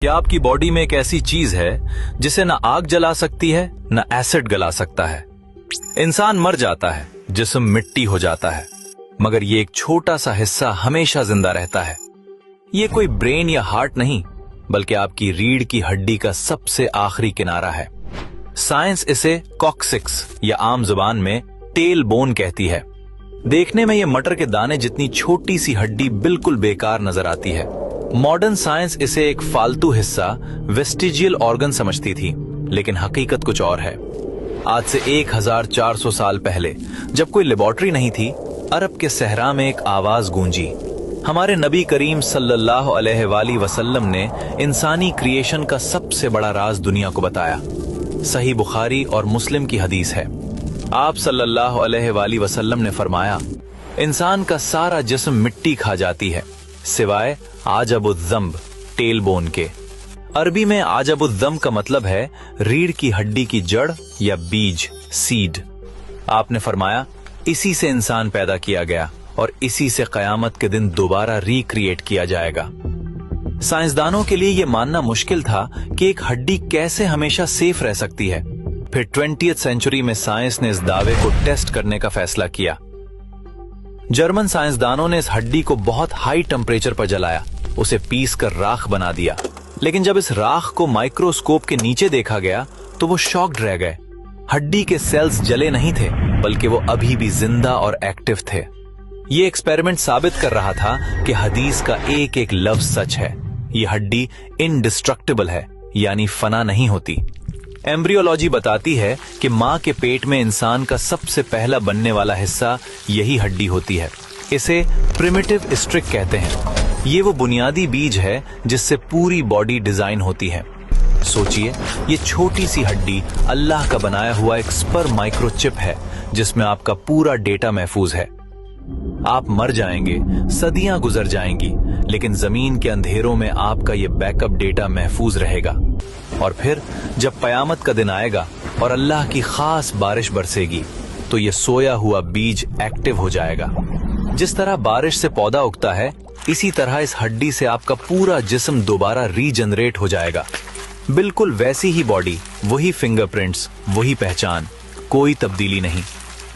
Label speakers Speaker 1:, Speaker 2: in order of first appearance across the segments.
Speaker 1: क्या आपकी बॉडी में एक ऐसी चीज है जिसे ना आग जला सकती है ना एसिड गला सकता है। इंसान मर जाता है, जिस्म मिट्टी हो जाता है, मगर ये एक छोटा सा हिस्सा हमेशा जिंदा रहता है। ये कोई ब्रेन या हार्ट नहीं, बल्कि आपकी रीढ़ की हड्डी का सबसे आखिरी किनारा है। साइंस इसे कॉक्सिक्स या आम जुबान में टेल बोन कहती है। देखने में ये मटर के दाने जितनी छोटी सी हड्डी बिल्कुल बेकार नजर आती है। मॉडर्न साइंस इसे एक फालतू हिस्सा वेस्टिजियल ऑर्गन समझती थी, लेकिन हकीकत कुछ और है। आज से 1400 साल पहले, जब कोई लेबोरेटरी नहीं थी, अरब के सहरा में एक आवाज गूंजी। हमारे नबी करीम सल्लल्लाहु अलैहि वसल्लम ने इंसानी क्रिएशन का सबसे बड़ा राज दुनिया को बताया। सही बुखारी और मुस्लिम की हदीस है। आप सल्लल्लाहु अलैहि वसल्लम ने फरमाया, इंसान का सारा जिस्म मिट्टी खा जाती है सिवाय आजबुद्दम्ब टेल बोन के। अरबी में आजबुद्दम्ब का मतलब है रीढ़ की हड्डी की जड़ या बीज, सीड। आपने फरमाया, इसी से इंसान पैदा किया गया और इसी से कयामत के दिन दोबारा रिक्रिएट किया जाएगा। साइंसदानों के लिए यह मानना मुश्किल था कि एक हड्डी कैसे हमेशा सेफ रह सकती है। फिर 20वीं सेंचुरी में साइंस ने इस दावे को टेस्ट करने का फैसला किया। जर्मन साइंसदानों ने इस हड्डी को बहुत हाई टेम्परेचर पर जलाया, उसे पीस कर राख बना दिया। लेकिन जब इस राख को माइक्रोस्कोप के नीचे देखा गया तो वो शॉक्ड रह गए। हड्डी के सेल्स जले नहीं थे, बल्कि वो अभी भी जिंदा और एक्टिव थे। ये एक्सपेरिमेंट साबित कर रहा था कि हदीस का एक एक लफ्ज सच है। ये हड्डी इनडिस्ट्रक्टिबल है, यानी फना नहीं होती। एम्ब्रियोलॉजी बताती है कि मां के पेट में इंसान का सबसे पहला बनने वाला हिस्सा यही हड्डी होती है। इसे प्रिमिटिव स्ट्रिक कहते हैं। ये वो बुनियादी बीज है जिससे पूरी बॉडी डिजाइन होती है। सोचिए, ये छोटी सी हड्डी अल्लाह का बनाया हुआ एक स्पर्म माइक्रोचिप है, जिसमें आपका पूरा डेटा महफूज है। आप मर जाएंगे, सदियां गुजर जाएंगी, लेकिन जमीन के अंधेरों में आपका ये बैकअप डेटा महफूज रहेगा। और फिर जब कयामत का दिन आएगा और अल्लाह की खास बारिश बरसेगी, तो ये सोया हुआ बीज एक्टिव हो जाएगा। जिस तरह बारिश से पौधा उगता है, इसी तरह इस हड्डी से आपका पूरा जिस्म दोबारा रीजनरेट हो जाएगा। बिल्कुल वैसी ही बॉडी, वही फिंगरप्रिंट्स, वही पहचान, कोई तब्दीली नहीं।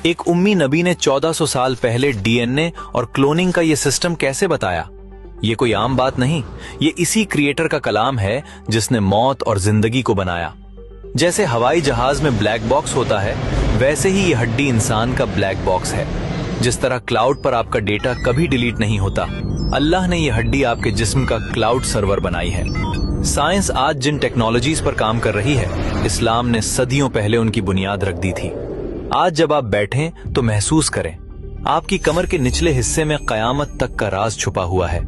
Speaker 1: एक उम्मी नबी ने 1400 साल पहले डीएनए और क्लोनिंग का ये सिस्टम कैसे बताया? ये कोई आम बात नहीं, ये इसी क्रिएटर का कलाम है जिसने मौत और जिंदगी को बनाया। जैसे हवाई जहाज में ब्लैक बॉक्स होता है, वैसे ही ये हड्डी इंसान का ब्लैक बॉक्स है। जिस तरह क्लाउड पर आपका डेटा कभी डिलीट नहीं होता, अल्लाह ने यह हड्डी आपके जिस्म का क्लाउड सर्वर बनाई है। साइंस आज जिन टेक्नोलॉजीज पर काम कर रही है, इस्लाम ने सदियों पहले उनकी बुनियाद रख दी थी। आज जब आप बैठें तो महसूस करें, आपकी कमर के निचले हिस्से में कयामत तक का राज छुपा हुआ है।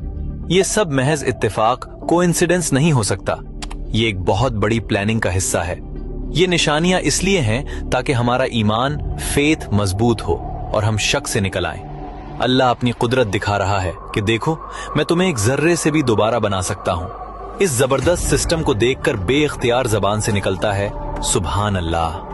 Speaker 1: ये सब महज इत्तेफाक, कोइंसिडेंस नहीं हो सकता। ये एक बहुत बड़ी प्लानिंग का हिस्सा है। ये निशानियां इसलिए हैं ताकि हमारा ईमान, फेथ मजबूत हो और हम शक से निकल आएं। अल्लाह अपनी कुदरत दिखा रहा है कि देखो, मैं तुम्हें एक जर्रे से भी दोबारा बना सकता हूं। इस जबरदस्त सिस्टम को देखकर बेइख्तियार जबान से निकलता है, सुभान अल्लाह।